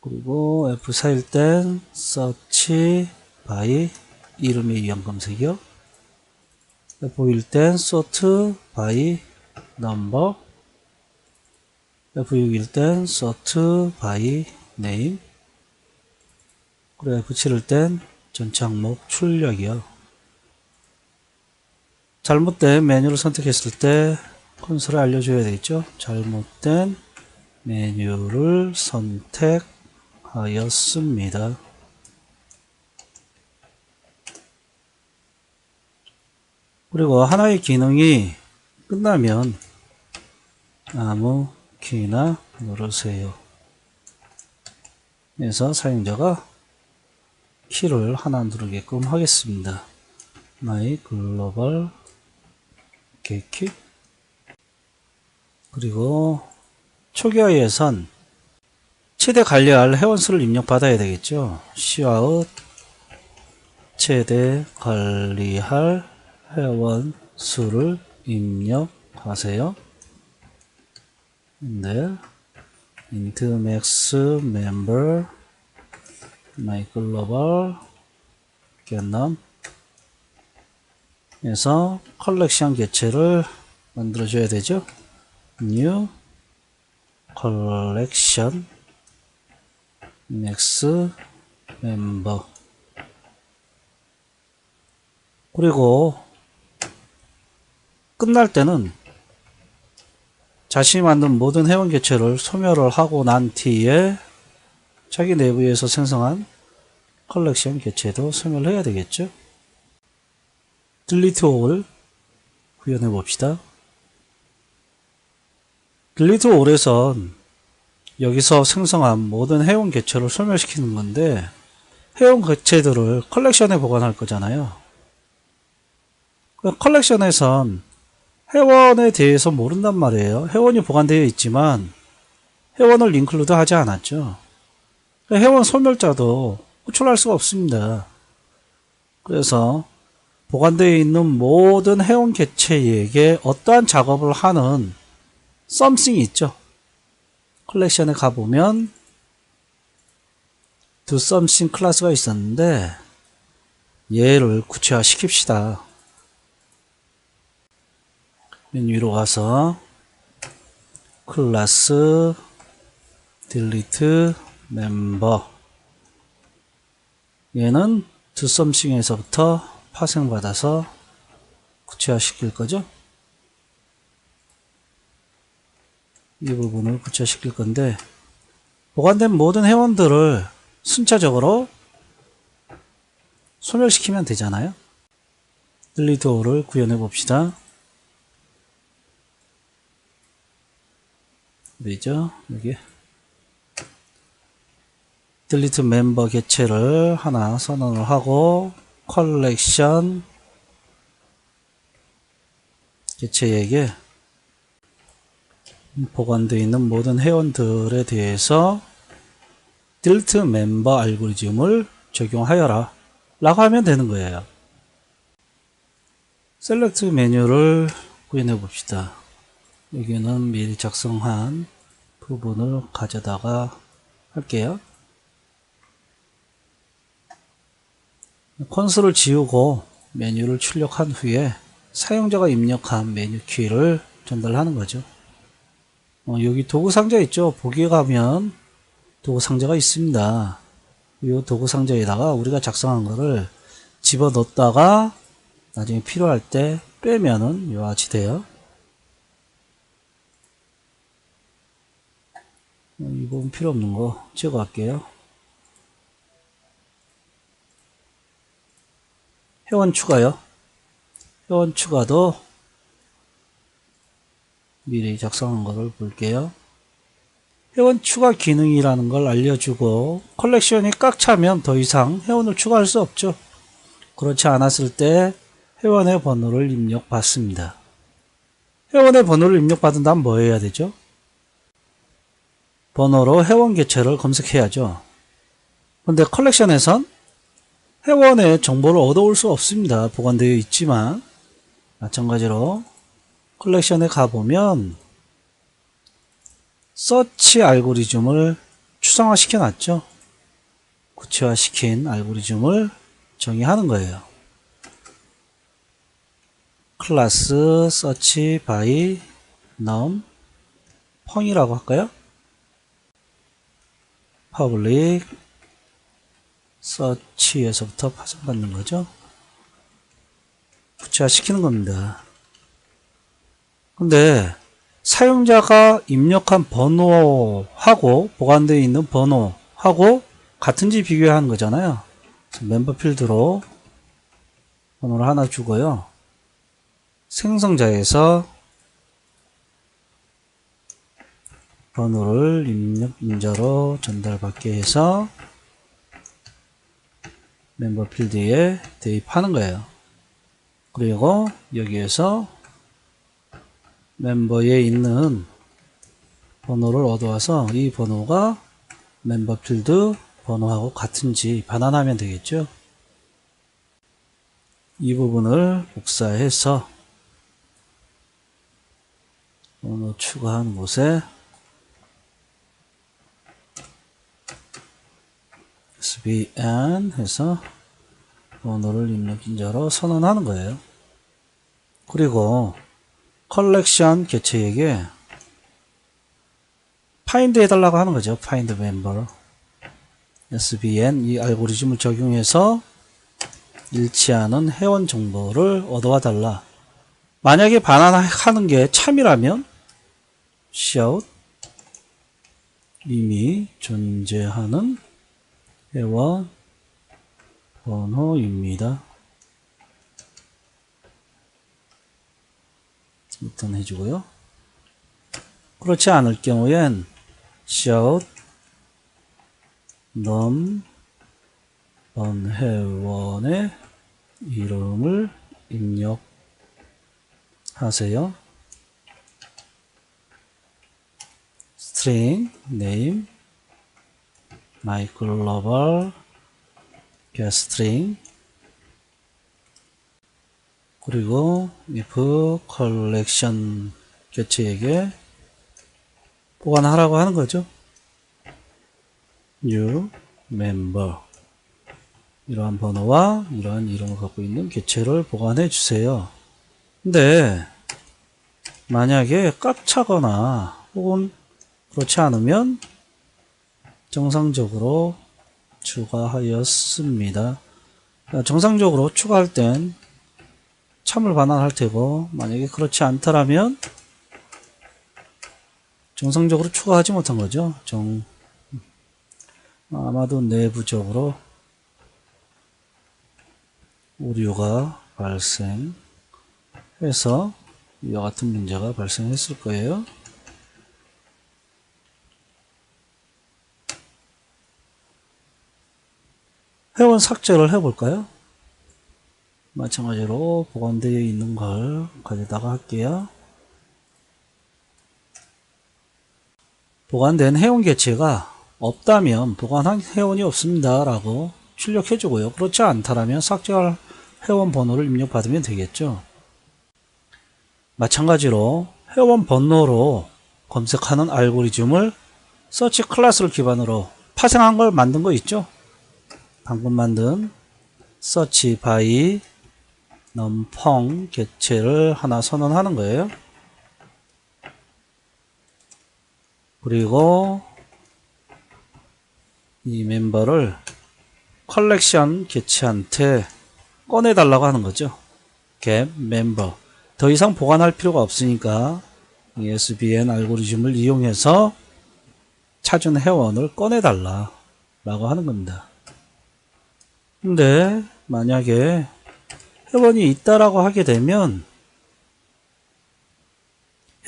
그리고 F4일 땐 search by 이름에 의한 검색이요. F5일 땐 sort by number. F6일 땐 sort by name. 그리고 F7일 땐 전체 항목 출력이요. 잘못된 메뉴를 선택했을 때 콘솔에 알려줘야 되겠죠. 잘못된 메뉴를 선택하였습니다. 그리고 하나의 기능이 끝나면 아무 키나 누르세요. 그래서 사용자가 키를 하나 누르게끔 하겠습니다. my 글로벌 키. 그리고 초기화에선 최대 관리할 회원수를 입력받아야 되겠죠. cout 최대 관리할 회원수를 입력하세요. 네. int max member my global get num 에서 컬렉션 개체를 만들어 줘야 되죠. new collection max member. 그리고 끝날 때는 자신이 만든 모든 회원 개체를 소멸을 하고 난 뒤에 자기 내부에서 생성한 컬렉션 개체도 소멸을 해야 되겠죠. delete all 구현해 봅시다. delete all에선 여기서 생성한 모든 회원 개체를 소멸시키는 건데, 회원 개체들을 컬렉션에 보관할 거잖아요. 컬렉션에선 회원에 대해서 모른단 말이에요. 회원이 보관되어 있지만 회원을 인클루드 하지 않았죠. 회원 소멸자도 호출할 수가 없습니다. 그래서 보관되어 있는 모든 회원 개체에게 어떠한 작업을 하는 something이 있죠. 컬렉션에 가보면 do something 클래스가 있었는데 얘를 구체화 시킵시다. 맨 위로 가서 클래스 delete member, 얘는 do something에서부터 파생받아서 구체화 시킬 거죠. 이 부분을 구체화시킬 건데, 보관된 모든 회원들을 순차적으로 소멸시키면 되잖아요. delete all을 구현해 봅시다. 어디죠? 여기 delete member 개체를 하나 선언을 하고 컬렉션 개체에게 보관되어 있는 모든 회원들에 대해서 delete member 알고리즘을 적용하여라 라고 하면 되는 거예요. select 메뉴를 구현해 봅시다. 여기는 미리 작성한 부분을 가져다가 할게요. 콘솔을 지우고 메뉴를 출력한 후에 사용자가 입력한 메뉴 키를 전달하는 거죠. 여기 도구 상자 있죠. 보기에 가면 도구 상자가 있습니다. 이 도구 상자에다가 우리가 작성한 거를 집어 넣었다가 나중에 필요할 때 빼면은 이와 같이 돼요. 이 부분 필요 없는 거 제거할게요. 회원 추가요. 회원 추가도 미리 작성한 거를 볼게요. 회원 추가 기능이라는 걸 알려주고, 컬렉션이 꽉 차면 더 이상 회원을 추가할 수 없죠. 그렇지 않았을 때 회원의 번호를 입력받습니다. 회원의 번호를 입력받은 다음 뭐 해야 되죠? 번호로 회원 개체를 검색해야죠. 근데 컬렉션에선 회원의 정보를 얻어올 수 없습니다. 보관되어 있지만, 마찬가지로 컬렉션에 가보면 서치 알고리즘을 추상화 시켜놨죠. 구체화시킨 알고리즘을 정의하는 거예요. 클래스 서치 바이 num 펑이라고 할까요? public 서치에서부터 파생받는 거죠. 구체화 시키는 겁니다. 근데 사용자가 입력한 번호하고 보관되어 있는 번호하고 같은지 비교하는 거잖아요. 멤버 필드로 번호를 하나 주고요. 생성자에서 번호를 임자로 전달받게 해서 멤버 필드에 대입하는 거예요. 그리고 여기에서 멤버에 있는 번호를 얻어와서 이 번호가 멤버 필드 번호하고 같은지 반환하면 되겠죠. 이 부분을 복사해서 번호 추가하는 곳에 SBN 해서 번호를 입력 인자로 선언하는 거예요. 그리고 컬렉션 개체에게 파인드 해달라고 하는 거죠. 파인드 멤버 SBN 이 알고리즘을 적용해서 일치하는 회원 정보를 얻어와 달라. 만약에 반환하는 게 참이라면 shout 이미 존재하는 회원 번호입니다. 일단 해주고요. 그렇지 않을 경우엔 shout num 번 회원의 이름을 입력하세요. string name my global getString 그리고 if collection 개체에게 보관하라고 하는 거죠. new member 이러한 번호와 이러한 이름을 갖고 있는 개체를 보관해 주세요. 근데 만약에 꽉 차거나 혹은 그렇지 않으면 정상적으로 추가하였습니다. 정상적으로 추가할 땐 참을 반환할 테고 만약에 그렇지 않다라면 정상적으로 추가하지 못한 거죠. 아마도 내부적으로 오류가 발생해서 이와 같은 문제가 발생했을 거예요. 회원 삭제를 해볼까요? 마찬가지로 보관되어 있는 걸 가져다가 할게요. 보관된 회원 개체가 없다면 보관한 회원이 없습니다 라고 출력해 주고요. 그렇지 않다면 삭제할 회원 번호를 입력받으면 되겠죠. 마찬가지로 회원 번호로 검색하는 알고리즘을 서치 클래스를 기반으로 파생한 걸 만든 거 있죠. 방금 만든 search by numpong 개체를 하나 선언하는 거예요. 그리고 이 멤버를 컬렉션 개체한테 꺼내달라고 하는 거죠. get member. 더 이상 보관할 필요가 없으니까 이 SBN 알고리즘을 이용해서 찾은 회원을 꺼내달라 라고 하는 겁니다. 근데 만약에 회원이 있다라고 하게 되면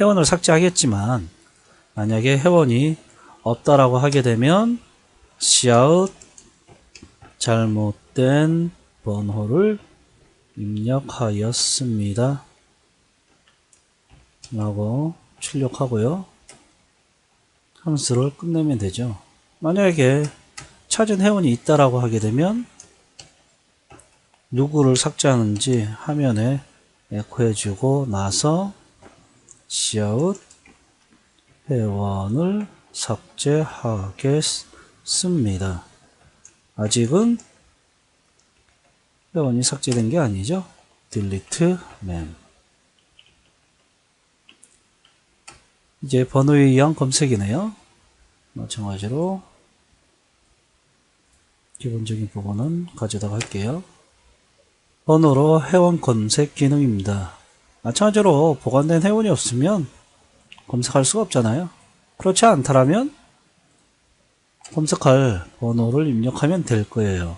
회원을 삭제하겠지만 만약에 회원이 없다라고 하게 되면 shout 잘못된 번호를 입력하였습니다 라고 출력하고요. 함수를 끝내면 되죠. 만약에 찾은 회원이 있다라고 하게 되면 누구를 삭제하는지 화면에 에코해주고 나서 shout 회원을 삭제하겠습니다. 아직은 회원이 삭제된 게 아니죠. delete mem. 이제 번호에 의한 검색이네요. 마찬가지로 기본적인 부분은 가져다가 할게요. 번호로 회원 검색 기능입니다. 마찬가지로 보관된 회원이 없으면 검색할 수가 없잖아요. 그렇지 않다면 검색할 번호를 입력하면 될 거예요.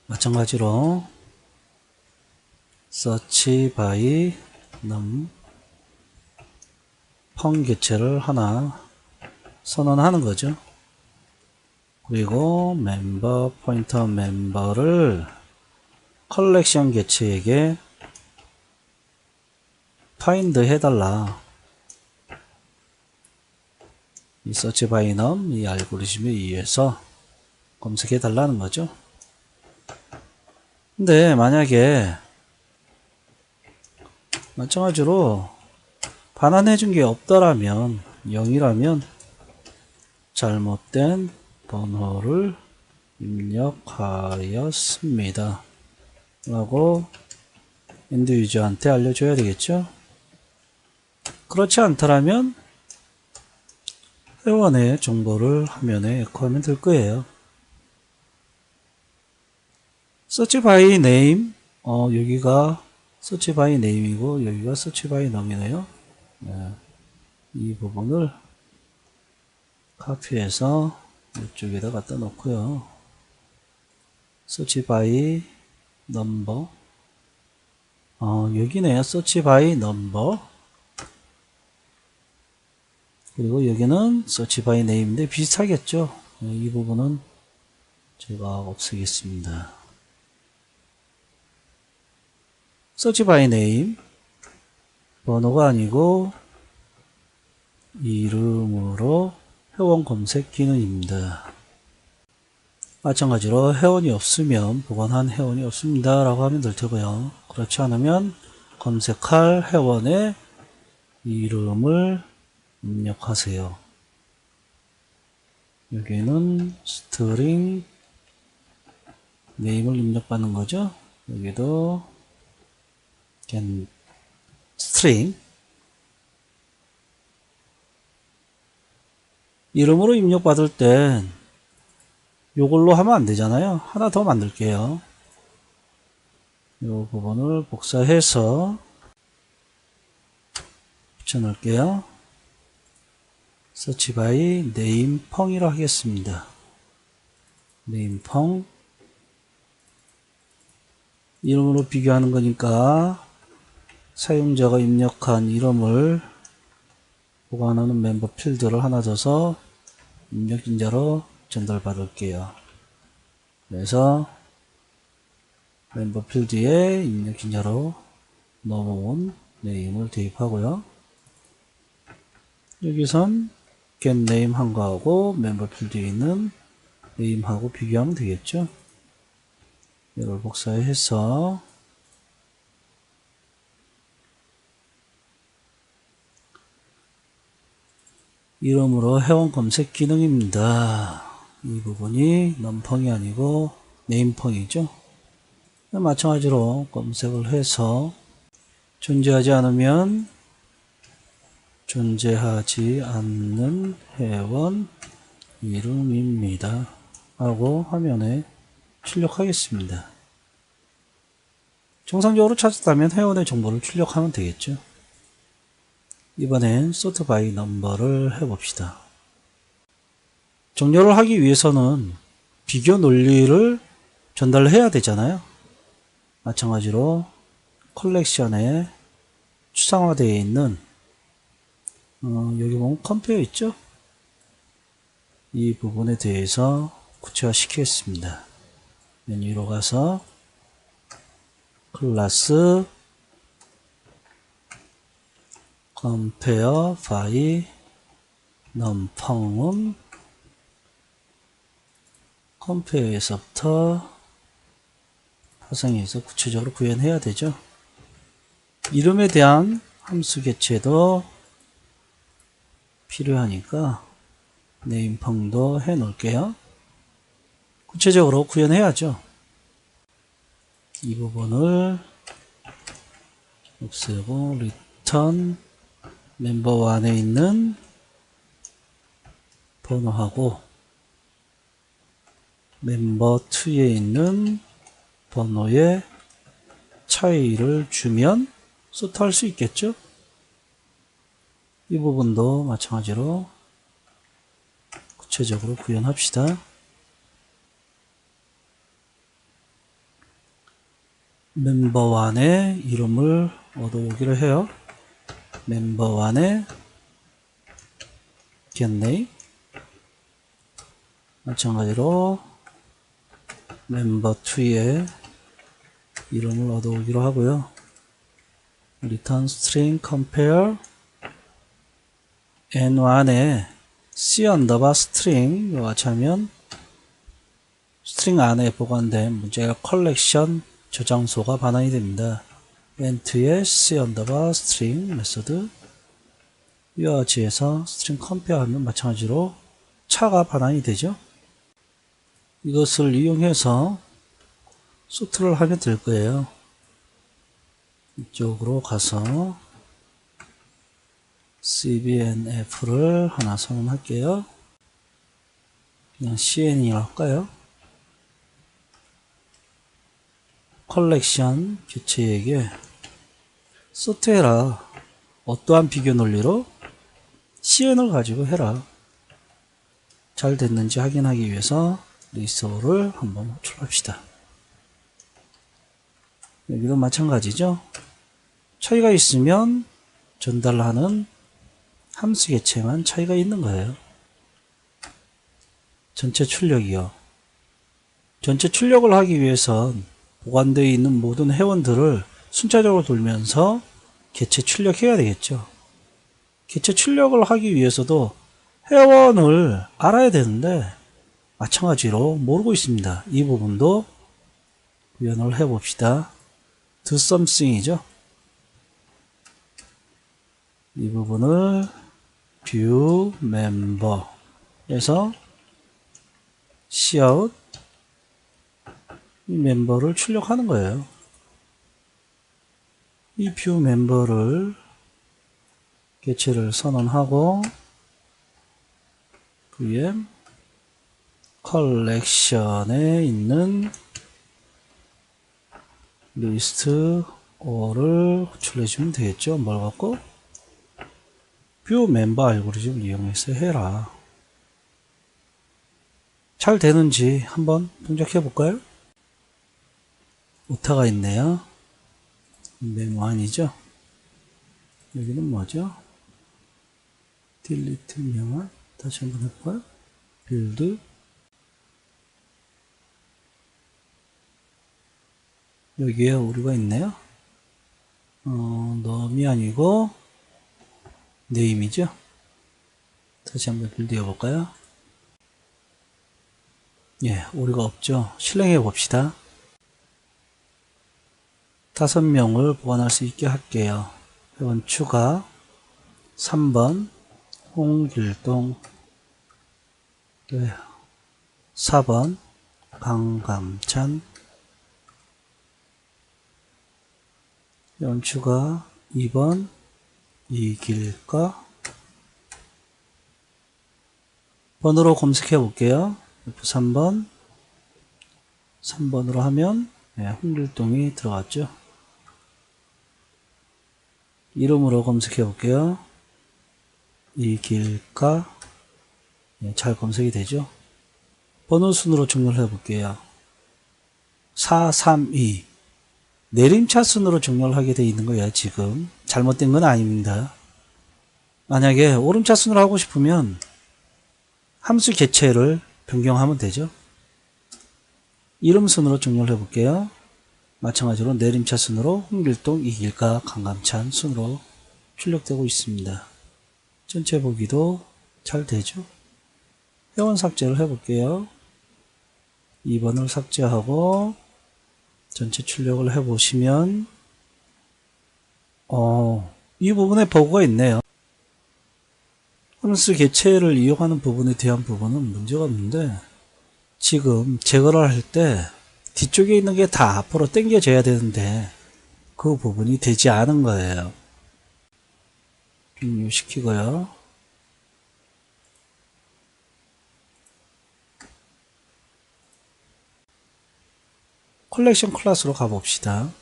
마찬가지로 search by numpong 개체를 하나 선언하는 거죠. 그리고 멤버 포인터 멤버를 컬렉션 개체에게 파인드 해달라 이 search by num 이 알고리즘에 의해서 검색해 달라는 거죠. 근데 만약에 마찬가지로 반환해 준 게 없더라면 0이라면 잘못된 번호를 입력하였습니다 라고 엔드 유저한테 알려줘야 되겠죠. 그렇지 않더라면 회원의 정보를 화면에 에코하면 될 거예요. search by name 여기가 search by name이고 여기가 search by num이네요. 네, 이 부분을 카피해서 이쪽에다 갖다 놓고요. search by number 여기네요. search by number 그리고 여기는 search by name인데 비슷하겠죠. 네, 이 부분은 제가 없애겠습니다. search by name 번호가 아니고 이름으로 회원 검색 기능입니다. 마찬가지로 회원이 없으면 보관한 회원이 없습니다 라고 하면 될 테고요. 그렇지 않으면 검색할 회원의 이름을 입력하세요. 여기는 스트링 네임을 입력받는 거죠. 여기도 스트링 이름으로 입력받을 땐 요걸로 하면 안 되잖아요. 하나 더 만들게요. 요 부분을 복사해서 붙여놓을게요. search by name 펑이라 하겠습니다. name 펑 이름으로 비교하는 거니까 사용자가 입력한 이름을 보관하는 멤버 필드를 하나 줘서 입력인자로 전달받을게요. 그래서 멤버 필드에 입력인자로 넘어온 네임을 대입하고요. 여기선 get name 한 거하고 멤버 필드에 있는 네임하고 비교하면 되겠죠. 이걸 복사해서 이름으로 회원 검색 기능입니다. 이 부분이 넘펑이 아니고 네임펑이죠. 마찬가지로 검색을 해서 존재하지 않으면 존재하지 않는 회원 이름입니다 하고 화면에 출력하겠습니다. 정상적으로 찾았다면 회원의 정보를 출력하면 되겠죠. 이번엔 sort by number를 해봅시다. 정렬을 하기 위해서는 비교 논리를 전달해야 되잖아요. 마찬가지로 컬렉션에 추상화되어 있는 여기 보면 컴페어 있죠? 이 부분에 대해서 구체화 시키겠습니다. 메뉴로 가서 클래스 compare by num펑은 compare에서부터 파생해서 구체적으로 구현해야 되죠. 이름에 대한 함수 개체도 필요하니까 네임펑도 해 놓을게요. 구체적으로 구현해야죠. 이 부분을 없애고 return 멤버 안에 있는 번호하고 멤버 2에 있는 번호의 차이를 주면 소트할 수 있겠죠? 이 부분도 마찬가지로 구체적으로 구현합시다. 멤버 1의 이름을 얻어오기로 해요. 멤버 1의 get name 마찬가지로 멤버 2의 이름을 얻어오기로 하고요. return string compare n1의 C 언더바 스트링 이와 같이 하면 스트링 안에 보관된 문제가 컬렉션 저장소가 반환이 됩니다. 엔트의 C 언더바 스트링 메소드 이와 같이 해서 스트링 컴페어하면 마찬가지로 차가 반환이 되죠. 이것을 이용해서 소트를 하면 될 거예요. 이쪽으로 가서 cbnf를 하나 선언할게요. 그냥 cn이라고 할까요? 컬렉션 교체에게 소트해라. 어떠한 비교 논리로 cn을 가지고 해라. 잘 됐는지 확인하기 위해서 리스토어를 한번 호출합시다. 여기도 마찬가지죠. 차이가 있으면 전달하는 함수 개체만 차이가 있는 거예요. 전체 출력이요. 전체 출력을 하기 위해선 보관되어 있는 모든 회원들을 순차적으로 돌면서 개체 출력해야 되겠죠. 개체 출력을 하기 위해서도 회원을 알아야 되는데 마찬가지로 모르고 있습니다. 이 부분도 구현을 해봅시다. do something이죠. 이 부분을 view member에서 cout 이 멤버를 출력하는 거예요. 이 view member를 개체를 선언하고 vm collection에 있는 list all을 호출해주면 되겠죠. 뭘 갖고? view member 알고리즘을 이용해서 해라. 잘 되는지 한번 동작해 볼까요? 오타가 있네요. 메모한이죠. 여기는 뭐죠? delete 명한 다시 한번 해볼까요? build 여기에 오류가 있네요. 넘이 아니고 name이죠. 다시 한번 빌드 해볼까요? 예, 오류가 없죠. 실행해 봅시다. 5명을 보관할 수 있게 할게요. 회원 추가 3번 홍길동 4번 강감찬 회원 추가 2번 이길까 번호로 검색해 볼게요. F3번 3번으로 하면 홍길동이 들어갔죠. 이름으로 검색해 볼게요. 이길까 잘 검색이 되죠. 번호 순으로 정렬해 볼게요. 432 내림차 순으로 정렬 하게 되어 있는 거예요. 지금 잘못된 건 아닙니다. 만약에 오름차 순으로 하고 싶으면 함수 개체를 변경하면 되죠. 이름 순으로 정렬해 볼게요. 마찬가지로 내림차 순으로 홍길동, 이길까, 강감찬 순으로 출력되고 있습니다. 전체 보기도 잘 되죠. 회원 삭제를 해 볼게요. 2번을 삭제하고 전체 출력을 해 보시면 이 부분에 버그가 있네요. 함수 개체를 이용하는 부분에 대한 부분은 문제가 없는데 지금 제거를 할 때 뒤쪽에 있는 게 다 앞으로 당겨져야 되는데 그 부분이 되지 않은 거예요. 종료시키고요. 컬렉션 클래스로 가봅시다.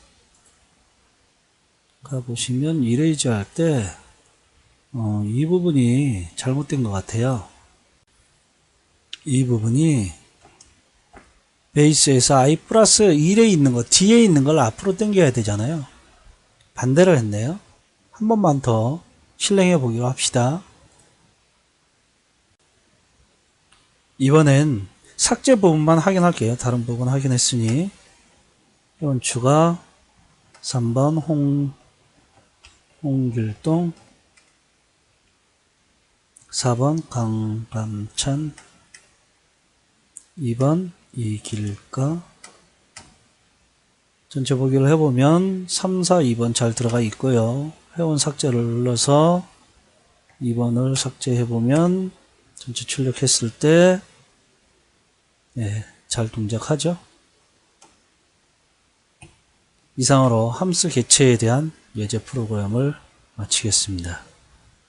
가보시면 이레이즈 할 때 이 부분이 잘못된 것 같아요. 이 부분이 베이스에서 i 플러스 1에 있는 거 뒤에 있는 걸 앞으로 당겨야 되잖아요. 반대를 했네요. 한 번만 더 실행해 보기로 합시다. 이번엔 삭제 부분만 확인할게요. 다른 부분 확인했으니 회원 추가 3번 홍길동 4번 강감찬, 2번 이길가. 전체 보기를 해보면 3, 4, 2번 잘 들어가 있고요. 회원 삭제를 눌러서 2번을 삭제해보면 전체 출력했을 때 잘 동작하죠. 이상으로 함수 개체에 대한 예제 프로그램을 마치겠습니다.